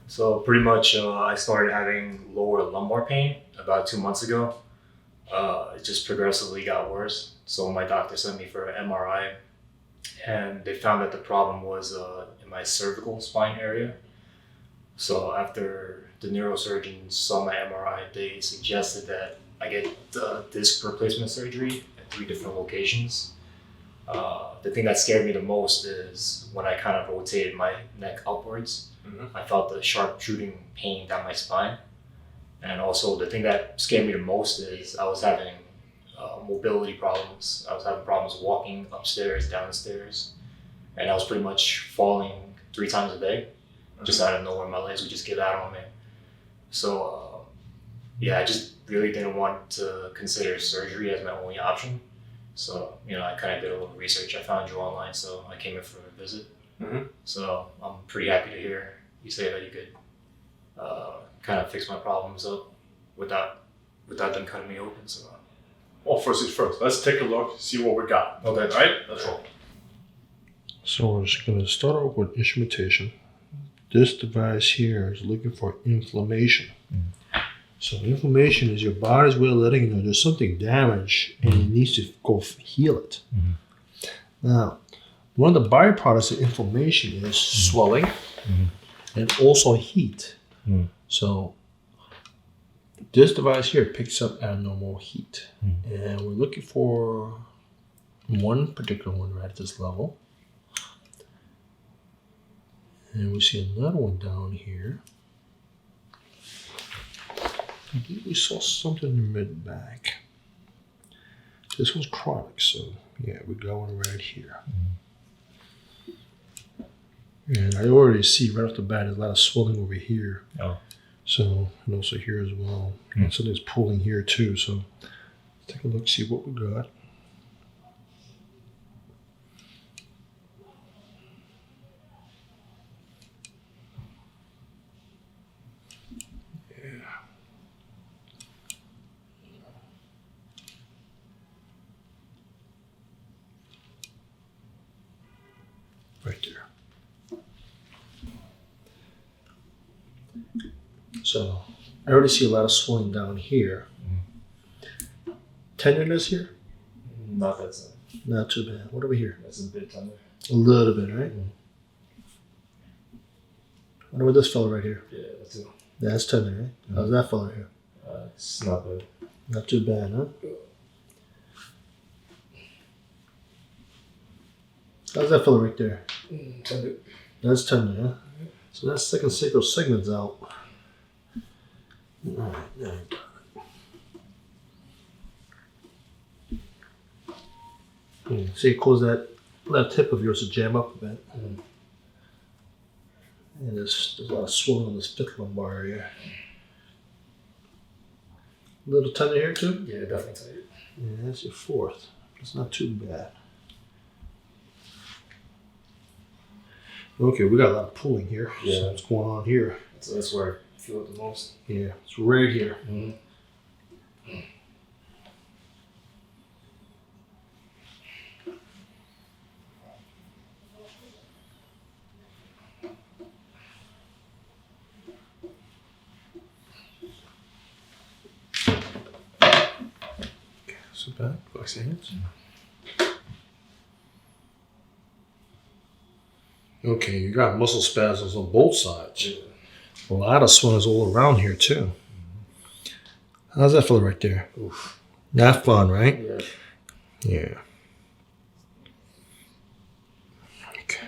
So pretty much I started having lower lumbar pain about 2 months ago. It just progressively got worse. So my doctor sent me for an MRI, and they found that the problem was in my cervical spine area. So after the neurosurgeon saw my MRI, they suggested that I get disc replacement surgery at 3 different locations. The thing that scared me the most is when I kind of rotated my neck upwards. Mm-hmm. I felt the sharp shooting pain down my spine. And also the thing that scared me the most is I was having mobility problems. I was having problems walking upstairs, downstairs, and I was pretty much falling 3 times a day. Mm-hmm. Just out of nowhere, my legs would just give out on me. So I just really didn't want to consider surgery as my only option. So, I kind of did a little research. I found you online, so I came in for a visit. Mm-hmm. So I'm pretty happy to hear you say that you could kind of fix my problems up without them cutting me open. So, well, first things first. Let's take a look, see what we got. Okay. All right? Let's roll. So we're just going to start off with instrumentation. This device here is looking for inflammation. Mm. So inflammation is your body's way of letting you know there's something damaged and it needs to go heal it. Mm-hmm. Now, one of the byproducts of inflammation is swelling and also heat. Mm. So this device here picks up abnormal heat. Mm. And we're looking for one particular one right at this level. And we see another one down here. I think we saw something in the mid-back. This one's chronic, so yeah, we're going right here. And I already see right off the bat there's a lot of swelling over here. Oh. So, and also here as well. And something's pulling here too, so let's take a look, see what we got. Right there. So I already see a lot of swelling down here. Tenderness here? Not that side. Not too bad. What over here? That's a bit tender. A little bit, right? What about this fellow right here? Yeah, that's it. That's tender, right? How's that fellow here? It's not bad. Not too bad, huh? How's that fellow right there? Tender. That's tender, huh? So that second sacral segment's out. All right, now I got it. See, cause that left hip of yours to jam up a bit. And there's a lot of swelling on this fifth lumbar area. A little tender here too? Yeah, definitely tight. Yeah, that's your fourth. It's not too bad. Okay, we got a lot of pulling here. Yeah. So what's going on here? So that's where I feel it the most. Yeah, it's right here. Mm-hmm. Okay, sit back, relax your hands. Okay, you got muscle spasms on both sides. Yeah. A lot of swelling is all around here too. How's that feel right there? Oof. Not fun, right? Yeah. Yeah. Okay.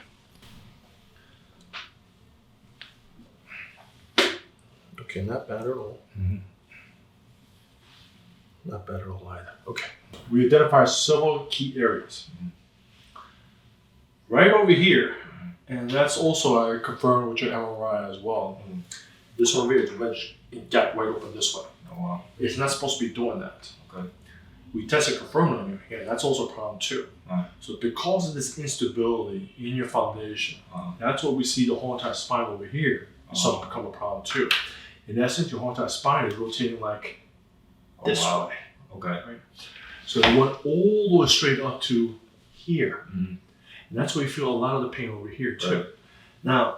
Okay, not bad at all. Mm-hmm. Not bad at all either. Okay. We identified several key areas. Right over here, and that's also I confirmed with your MRI as well. This one over here is wedged and got right open this way. Oh wow. It's not supposed to be doing that. Okay. We tested confirmed on you. Yeah, that's also a problem too. So because of this instability in your foundation, that's what we see the whole entire spine over here start to become a problem too. In essence, your whole entire spine is rotating like this way. Okay. Right? So they went all the way straight up to here. And that's where you feel a lot of the pain over here too. Right. Now,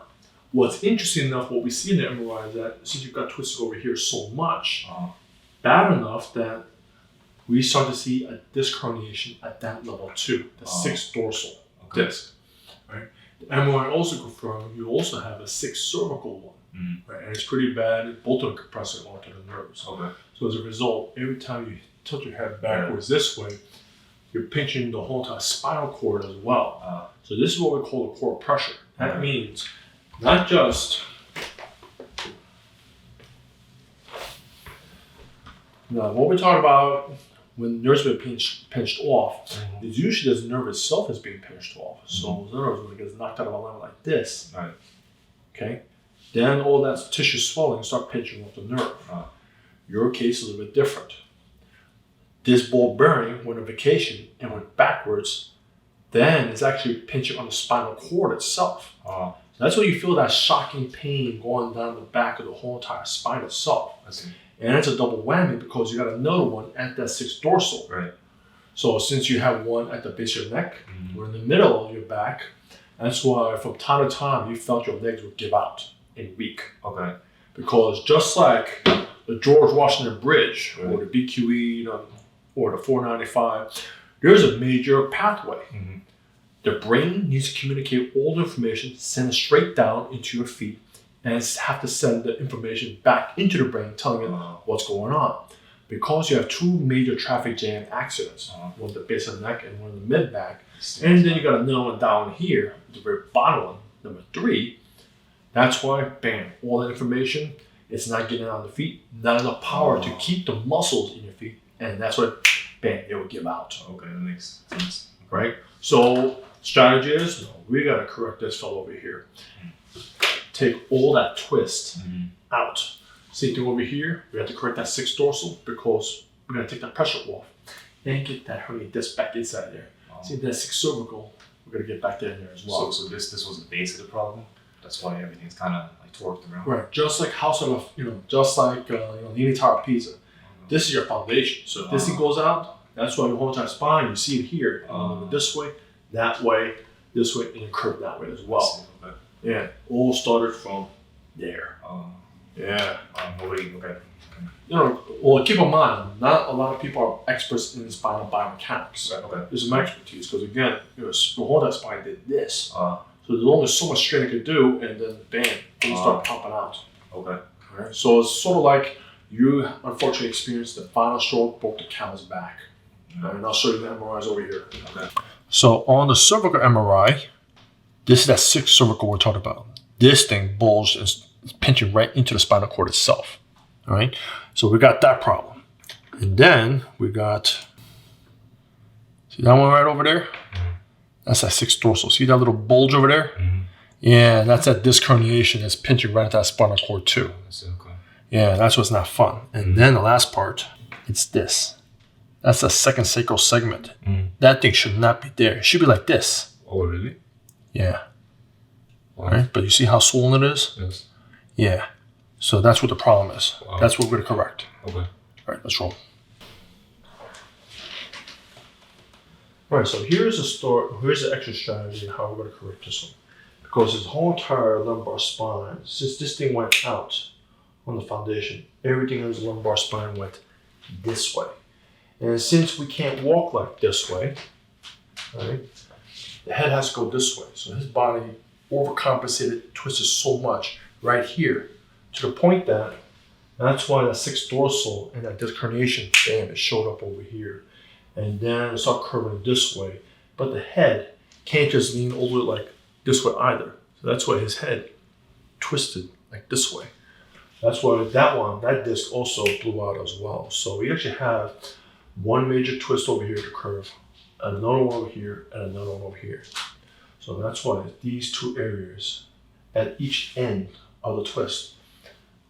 What's interesting enough, what we see in the MRI is that since you've got twisted over here so much, bad enough that we start to see a disc herniation at that level too, the 6th dorsal disc. Right? The MRI also confirmed you also have a 6th cervical one, right? And it's pretty bad. Both of them compressing onto the nerves. Okay. So as a result, every time you tilt your head backwards this way, you're pinching the whole entire spinal cord as well. So this is what we call the core pressure. That means not just now what we talk about when nerves are pinched off is usually the nerve itself is being pinched off. So the nerve when it gets knocked out of alignment like this, okay, then all that tissue swelling start pinching off the nerve. Your case is a little bit different. This ball bearing went on vacation and went backwards, then it's actually pinching on the spinal cord itself. So that's why you feel that shocking pain going down the back of the whole entire spine itself. I see. And it's a double whammy because you got another one at that 6th dorsal. Right. So since you have one at the base of your neck, or in the middle of your back, that's why from time to time you felt your legs would give out and weak. Okay. Because just like the George Washington Bridge or the BQE, or the 495, there's a major pathway. The brain needs to communicate all the information, send it straight down into your feet, and have to send the information back into the brain, telling it what's going on. Because you have 2 major traffic jam accidents, one at the base of the neck and one in the mid-back, and then you got another one down here, the very bottom one, number 3. That's why, bam, all that information, it's not getting out of the feet, not enough power to keep the muscles in your feet, and that's what, bam, it will give out. Okay, that makes sense. Right? So, strategy is, no, we got to correct this fellow over here. Take all that twist out. Same thing over here, we have to correct that 6th dorsal because we're going to take that pressure off and get that herniated disc back inside there. See that 6th cervical, we're going to get back there in there as well. So this was the base of the problem? That's why everything's kind of like torqued around? Right, just like house of, just like Leaning Tower of Pisa. This is your foundation. So if this thing goes out, that's why the whole entire spine, you see it here, this way, this way, and then curve that way as well. Yeah, all started from there. Yeah. Okay. Well, keep in mind, not a lot of people are experts in spinal biomechanics. Right, okay. This is my expertise because again, the whole entire spine did this. So there's only so much strain it could do, and then bam, things start popping out. Okay. Right? So it's sort of like you unfortunately experienced the final straw, broke the camel's back. And I'll show you the MRIs over here. Okay. So on the cervical MRI, this is that 6th cervical we're talking about. This thing bulged and pinching right into the spinal cord itself. All right. So we got that problem. And then we got, see that one right over there? That's that 6th dorsal. See that little bulge over there? Yeah, that's that disc herniation that's pinching right into that spinal cord too. Okay. Yeah, that's what's not fun. And then the last part, it's this. That's the 2nd sacral segment. That thing should not be there. It should be like this. Oh, really? Yeah. Wow. Right? But you see how swollen it is? Yes. Yeah. So that's what the problem is. Wow. That's what we're going to correct. Okay. All right, let's roll. All right, so here's the extra strategy of how we're going to correct this one. Because this whole entire lumbar spine, since this thing went out on the foundation, everything in the lumbar spine went this way. And since we can't walk like this way, right, the head has to go this way. So his body overcompensated, twisted so much right here to the point that that's why that 6th dorsal and that disc herniation, bam, it showed up over here. And then it started curving this way. But the head can't just lean over like this way either. So that's why his head twisted like this way. That's why that disc also blew out as well. So we actually have one major twist over here to curve, another one over here, and another one over here. So that's why these 2 areas at each end of the twist,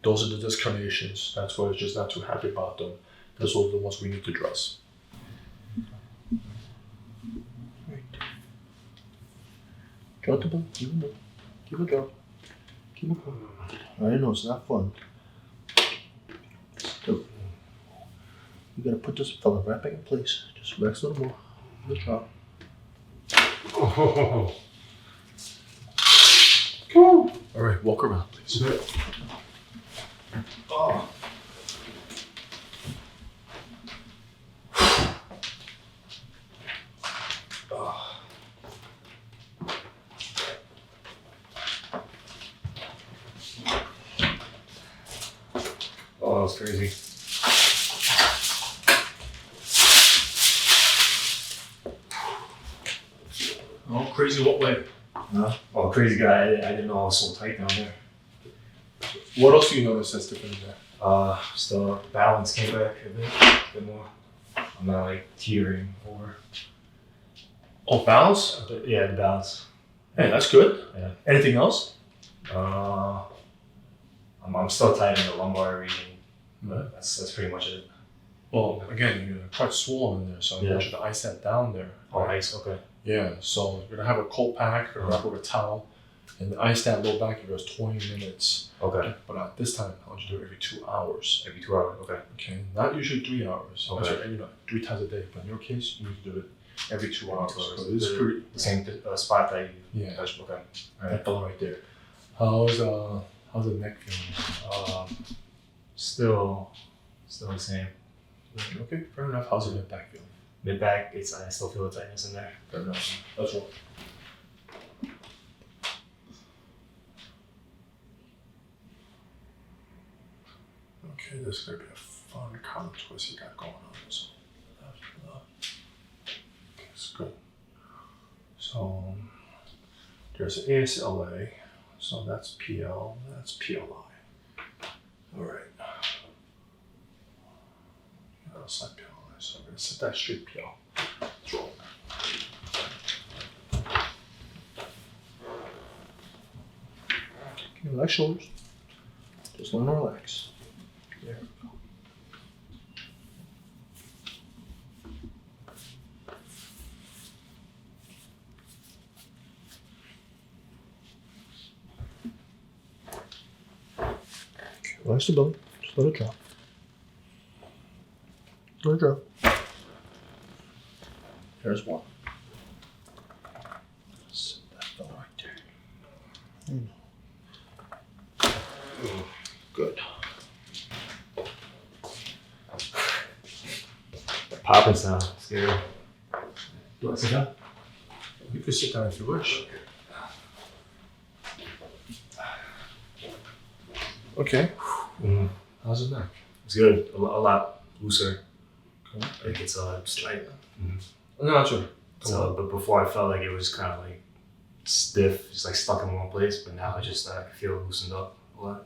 those are the disc herniations. That's why it's just not too happy about them. Those are the ones we need to address. Right. Drop the ball. Keep it moving. Keep it drop. Keep it going. I know it's not fun. So, you gotta put this fella right back in place. Just relax a little more. Good job. Oh. All right, walk around, please. Oh. Oh, that was crazy. Oh, crazy what way? Oh, crazy guy. I didn't know I was so tight down there. What else do you notice that's different in there? Just the balance came back a bit more. I'm not like teetering over. Oh, balance? Yeah, the balance. Hey, that's good. Yeah. Anything else? I'm still tight in the lumbar region, Right. but that's pretty much it. Well, again, you're quite swollen in there, so I want you to ice that down there. Oh, right? nice. Okay. Yeah, so you're gonna have a cold pack or wrap with a towel and ice that low back. It goes 20 minutes. Okay. But this time, I want you to do it every 2 hours. Every 2 hours. Okay. Okay, not usually 3 hours. Okay. Sorry, 3 times a day. But in your case, you need to do it every 2 hours. 2 hours. So this is pretty. The same spot that you Yeah. touched. Okay. That fella right there. How's the neck feeling? Still the same. Okay, fair enough. How's the mid back feeling? Mid back, I still feel the tightness in there. Fair enough. That's all. Okay, this is gonna be a fun counter twist you got going on. So, okay, it's good. So there's ASLA, so that's PL, that's PLI. All right. Outside PLI, so I'm gonna set that straight PL. Let's roll. Okay, relax shoulders. Just learn to relax. There we go. Okay, relax the belly. Just let it drop. Let it drop. There's one. Set that fella right there. Good. Popping sound. Scary. Do I sit down? You can sit down if you wish. Okay. Mm-hmm. How's the neck? It's good. A lot looser. Okay. Like it's just like. No, not sure. So, but before I felt like it was kind of like stiff, just like stuck in one place. But now I just I feel loosened up a lot.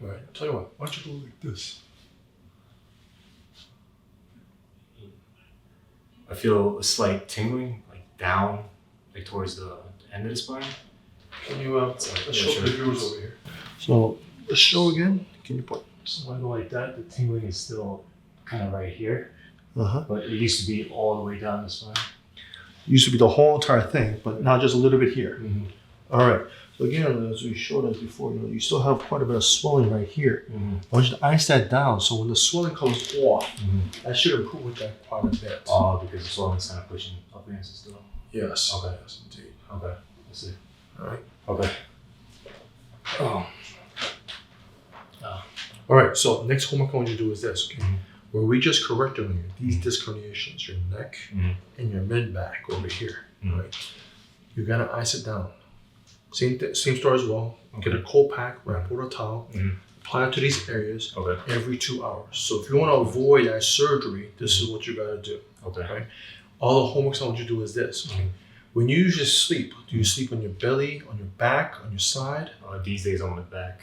All right. I'll tell you what. Why don't you go like this? I feel a slight tingling, like down, like towards the end of the spine. Can you Let's show the viewers over here? So let's show again. Can you point? So when I go like that, the tingling is still kind of right here, Uh-huh. but it used to be all the way down the spine. Used to be the whole entire thing, but now just a little bit here. Mm-hmm. All right. So again, as we showed us before, you still have quite a bit of swelling right here. Mm-hmm. I want you to ice that down. So when the swelling comes off, Mm-hmm. that should improve with that quite a bit. Because the swelling's kind of pushing up against it still. Yes. Okay. Yes, indeed. Okay. Let's see. All right. Okay. Oh. All right. So next homework I want you to do is this. Okay. Mhm. Where we just corrected on you these disc herniations, your neck Mhm. and your mid back over here. Mhm. Right. You gotta ice it down. Same story as well. Okay. Get a cold pack, wrap with a towel, Mhm. apply it to these areas Okay. every 2 hours. So if you want to avoid that surgery, this is what you gotta do. Okay. Right. All the homeworks I want you to do is this. Okay. Mhm. When you usually sleep, do you sleep on your belly, on your back, on your side? These days on my back.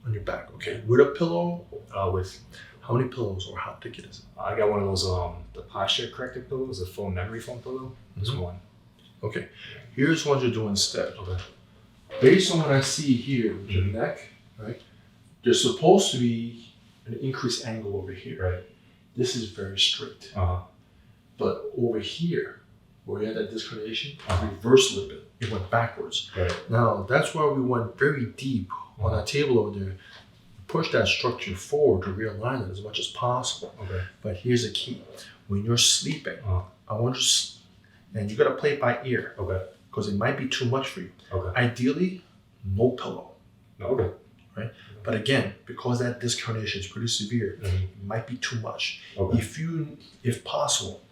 On your back, okay. With a pillow? With How many pillows or how thick it is? I got one of those the posture corrector pillows, a full memory foam pillow. This Mhm. one. Okay. Here's what you do instead. Okay. Based on what I see here with your neck, right? There's supposed to be an increased angle over here. Right. This is very straight. Uh-huh. But over here, where you had that disc herniation, Uh-huh. reversed a little bit. It went backwards. Right. Now, that's why we went very deep on that table over there. Push that structure forward to realign it as much as possible. Okay. But here's the key. When you're sleeping, Uh-huh. I want you to, and you gotta play it by ear Okay. because it might be too much for you. Okay. Ideally, no pillow. Okay. Right? But again, because that disc herniation is pretty severe, it might be too much. Okay. If possible,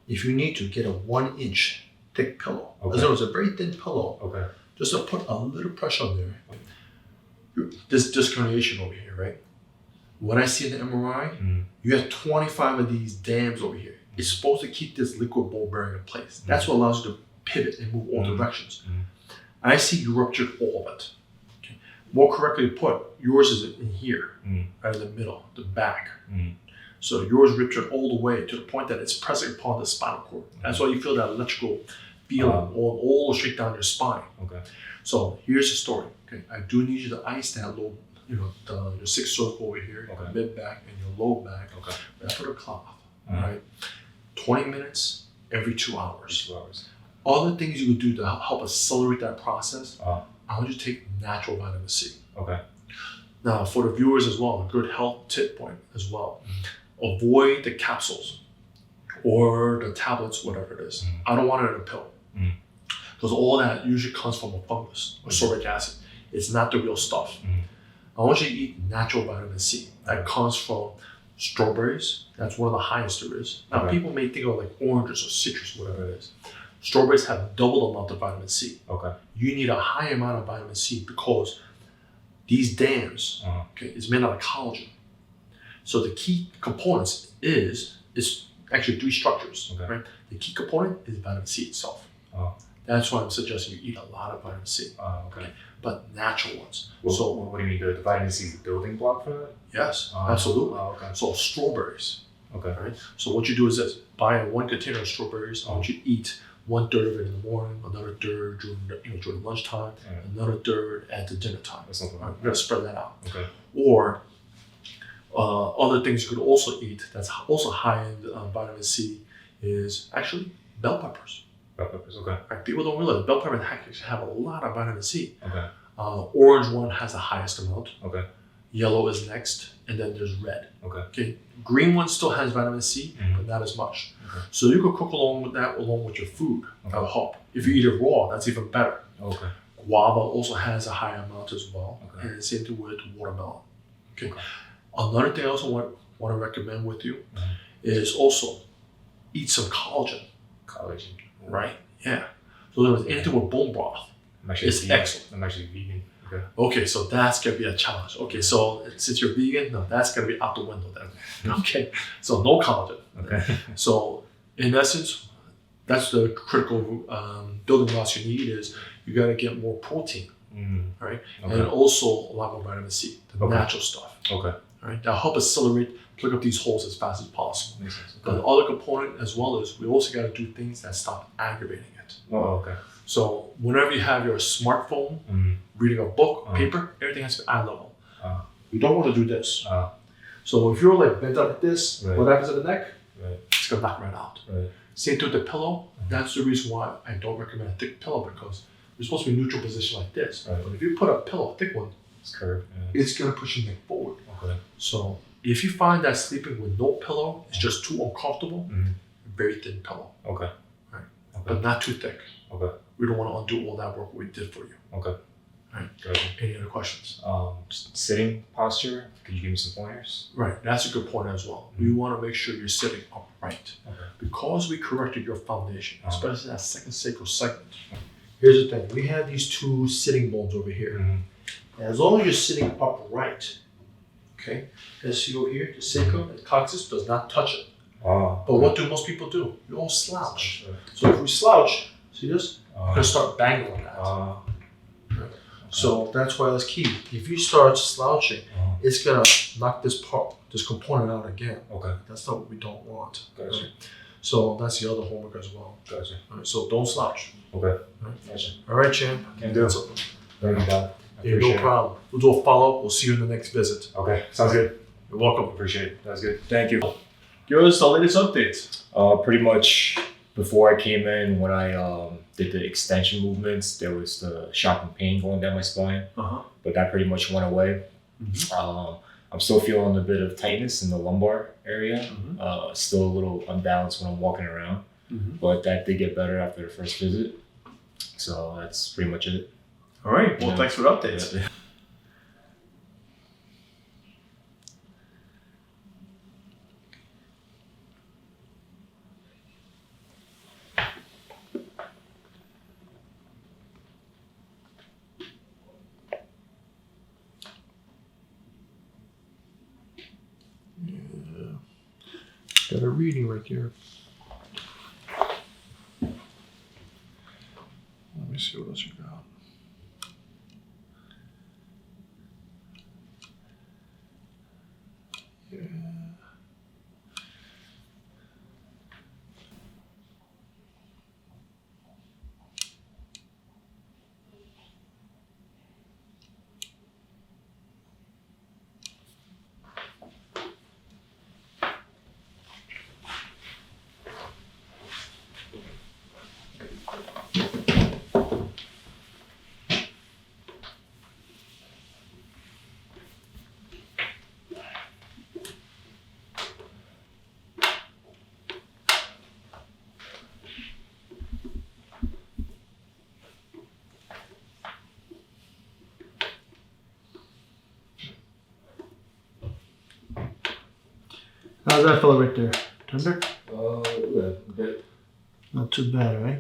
if you need to get a 1 inch thick pillow, Okay. as though it's a very thin pillow, Okay. just to put a little pressure on there. This disc herniation over here, right? When I see the MRI, you have 25 of these dams over here. It's supposed to keep this liquid ball bearing in place. That's what allows you to pivot and move all directions. I see you ruptured all of it. Okay. More correctly put, yours is in here, right in the middle, the back. So yours ruptured all the way to the point that it's pressing upon the spinal cord. That's why you feel that electrical feeling all straight down your spine. Okay. So here's the story. Okay, I do need you to ice that low, your 6th cervical over here, your mid back, and your low back. Okay. That's for the cloth. Right. 20 minutes every 2 hours. 2 hours. Other things you could do to help accelerate that process. I want you to take natural vitamin C. Okay. Now, for the viewers as well, a good health tip point as well. Avoid the capsules or the tablets, whatever it is. I don't want it in a pill. Because all that usually comes from a fungus or sorbic acid. It's not the real stuff. I want you to eat natural vitamin C. That comes from strawberries. That's one of the highest there is. Now, people may think of like oranges or citrus, whatever it is. Strawberries have double the amount of vitamin C. Okay. You need a high amount of vitamin C because these dams, is made out of collagen. So the key components is actually 3 structures, right? The key component is vitamin C itself. That's why I'm suggesting you eat a lot of vitamin C. Okay. But natural ones. Well, so what do you mean? The vitamin C is the building block for that? Yes, absolutely. Okay. So strawberries. Okay. Right? So what you do is this: buy 1 container of strawberries. I want you to eat 1/3 of it in the morning, another third during lunchtime, another third at the dinner time. We're gonna spread that out. Okay. Or other things you could also eat that's also high in vitamin C is actually bell peppers. Bell peppers, okay. Right? People don't realize bell peppers actually have a lot of vitamin C. Okay. Orange one has the highest amount. Okay. Yellow is next, and then there's red. Okay. Green one still has vitamin C, but not as much. Okay. So you could cook along with your food. That'll help. If you eat it raw, that's even better. Okay. Guava also has a high amount as well, and the same thing with watermelon. Okay. Another thing I also want to recommend with you is also eat some collagen. Collagen. Right? Yeah. So there was anything with bone broth. It's excellent. I'm actually vegan. Okay, so that's gonna be a challenge. Okay, so since you're vegan, no, that's gonna be out the window then. Okay, so no collagen. Okay. So in essence, that's the critical building blocks you need is you gotta get more protein, right? Okay. And also a lot more vitamin C, the natural stuff. Okay. Right. That'll help accelerate, plug up these holes as fast as possible. Makes sense. Okay. The other component as well is we also gotta do things that stop aggravating it. Oh, okay. So whenever you have your smartphone, reading a book, paper, everything has to be eye level. You don't want to do this. So if you're like bent up like this, what happens to the neck? It's gonna knock right out. Same thing with the pillow. That's the reason why I don't recommend a thick pillow because you're supposed to be neutral position like this. But if you put a pillow, a thick one, it's curved. It's gonna push your neck forward. Okay. So if you find that sleeping with no pillow is just too uncomfortable, very thin pillow. Okay. Right. Okay. But not too thick. Okay. We don't want to undo all that work we did for you. Okay. Right. Good. Any other questions? Sitting posture. Could you give me some pointers? Right. That's a good point as well. We want to make sure you're sitting upright. Okay. Because we corrected your foundation, especially that 2nd sacral segment. Here's the thing. We have these 2 sitting bones over here. As long as you're sitting upright, okay, as you go here, the sacrum and the coccyx does not touch it. But what do most people do? You all slouch. So if we slouch, see this? We're gonna start banging on that. So that's why that's key. If you start slouching, it's gonna knock this component out again. Okay. That's not what we don't want. Gotcha. Right? So that's the other homework as well. Gotcha. All right, so don't slouch. Okay. All right, gotcha. All right, champ. Can do. Thank you, Bob. Yeah, no problem. We'll do a follow-up. We'll see you in the next visit. Okay. Sounds good. You're welcome. Appreciate it. That's good. Thank you. Give us the latest updates. Pretty much before I came in, when I did the extension movements, there was the shocking pain going down my spine, but that pretty much went away. I'm still feeling a bit of tightness in the lumbar area. Still a little unbalanced when I'm walking around, but that did get better after the first visit. So that's pretty much it. All right. Well, thanks for the updates. Just got a reading right there. Let me see what else you got. Yeah. How's that fella right there? Tender? Yeah, a bit. Not too bad, right?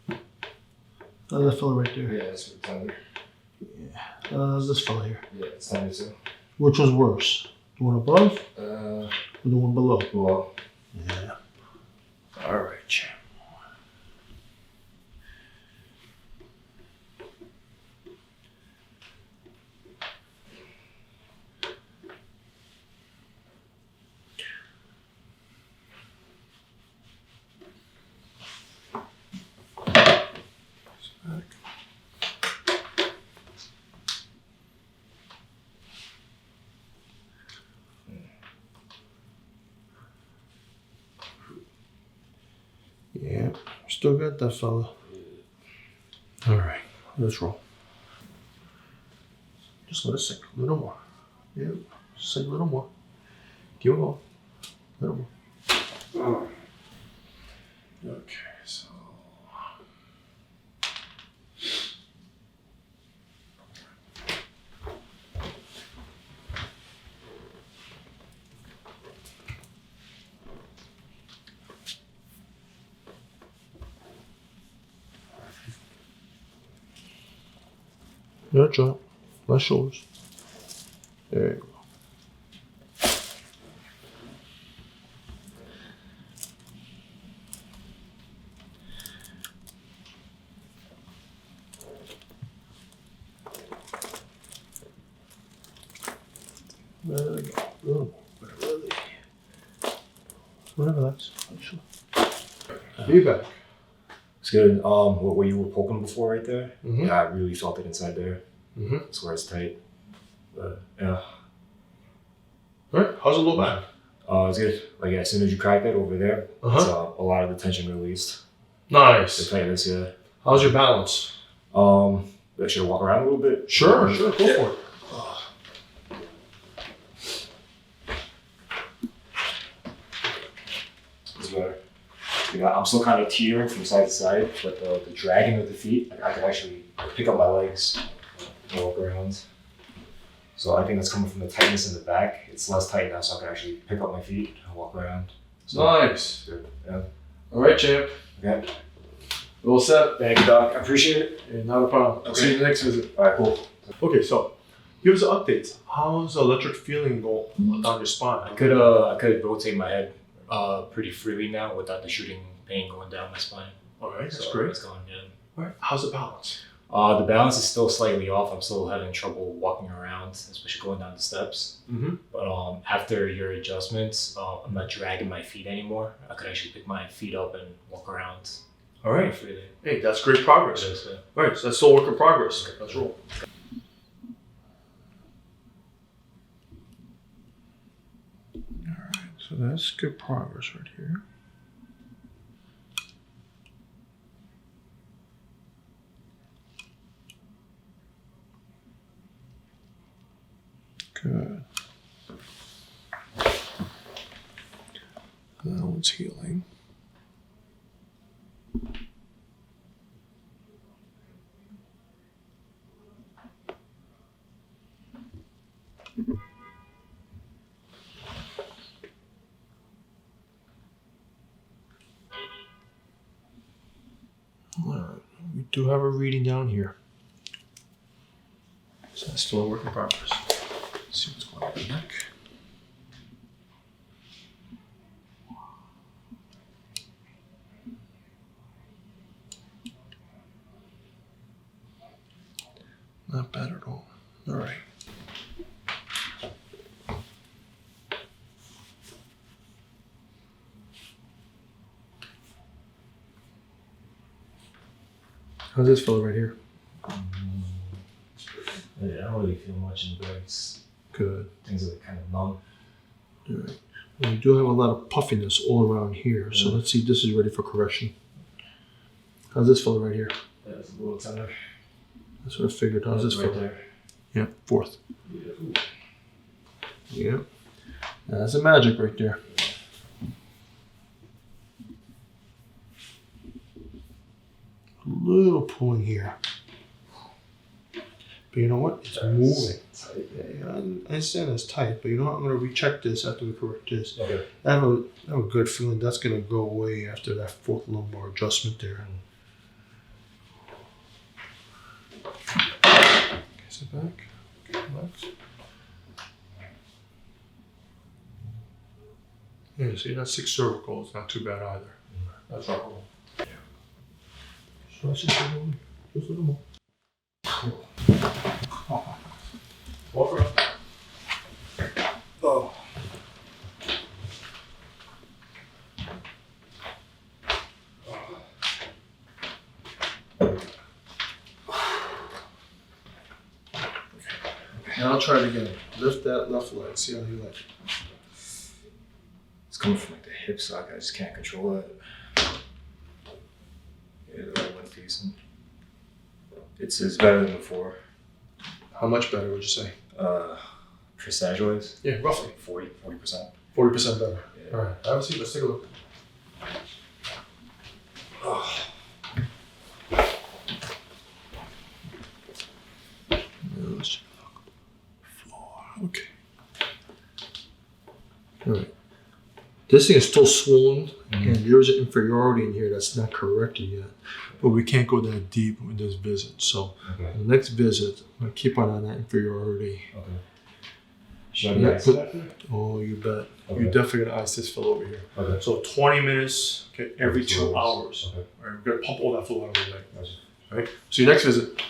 Yeah. How's that fella right there? Yeah, it's tender. This fella here. Yeah, it's tender too. Which was worse? The one above Uh, or the one below? well, Yeah. All right, champ. Yeah, still got that fella. All right, let's roll. Just let it sink a little more. Yeah, just sink a little more. Keep it going. A little more. Okay, so. No jump, my shoulders. There you go. There we go. Oh, really? Relax. Be back. it's good. Where you were poking before right there? Mhm. Yeah, I really felt it inside there. Mm-hmm. That's where it's tight. But yeah. All right, how's the low back? It's good. Like, yeah, as soon as you crack it over there, it's, a lot of the tension released. The Nice. tightness, yeah. How's your balance? Should I walk around a little bit? Sure, go for it. It's better. Yeah, I'm still kind of teetering from side to side, but the dragging of the feet, like, I can actually pick up my legs and walk around. So I think that's coming from the tightness in the back. It's less tight now, so I can actually pick up my feet and walk around. So Nice. good. Yeah. All right, champ. Okay. All set. Thank you, Doc. I appreciate it. Yeah, not a problem. I'll see you in the next visit. All right, cool. Okay, so give us an update. How's the electric feeling going down your spine? I could rotate my head pretty freely now without the shooting pain going down my spine. All right, that's So great. It's going good. All right, how's the balance? The balance is still slightly off. I'm still having trouble walking around, especially going down the steps. Mm-hmm. But after your adjustments, I'm not dragging my feet anymore. I could actually pick my feet up and walk around. All right. Freely. Hey, that's great progress. It is, yeah. All right, so that's still a work in progress. Let's roll. All right, so that's good progress right here. Good. That one's healing. All right, we do have a reading down here. So that's still a work in progress. Let's see what's going on with the neck. How's this fella right here? Yeah, I don't really feel much in the legs. Good. Things are kind of numb. All right. We do have a lot of puffiness all around here, so let's see if this is ready for correction. How's this fella right here? Yeah, it's a little tender. That's what I figured. How's this right fella? there? Yeah, fourth. Yeah. Yeah. That's the magic right there. A little pulling here. But you know what? It's moving. Tight. Yeah, I understand it's tight, but you know what? I'm going to recheck this after we correct this. Okay. I have a good feeling that's going to go away after that fourth lumbar adjustment there. Sit back. Relax. Yeah, see, that's 6 cervical. It's not too bad either. That's our goal. Stretch it a little. Just a little more. Walk around. Oh. And I'll try it again. Lift that left leg. See how you like it. It's coming from like the hip socket. I just can't control it. Yeah, the right one's decent. It's better than before. How much better would you say? Percentage wise? Yeah, roughly. 40%. 40% better. Yeah. All right. Have a seat. Let's take a look. Oh. Let's check a look. 4. Okay. All right. This thing is still swollen, and there's an inferiority in here that's not corrected yet. But we can't go that deep with this visit. So Okay. the next visit, I'm going to keep on that inferiority. Okay. Should I be Oh, you bet. Okay. You're definitely going to ice this fellow over here. Okay. So 20 minutes, okay, every 2 hours. Okay. All right, we're going to pump all that fluid out of the leg. Gotcha. All right. So your next visit,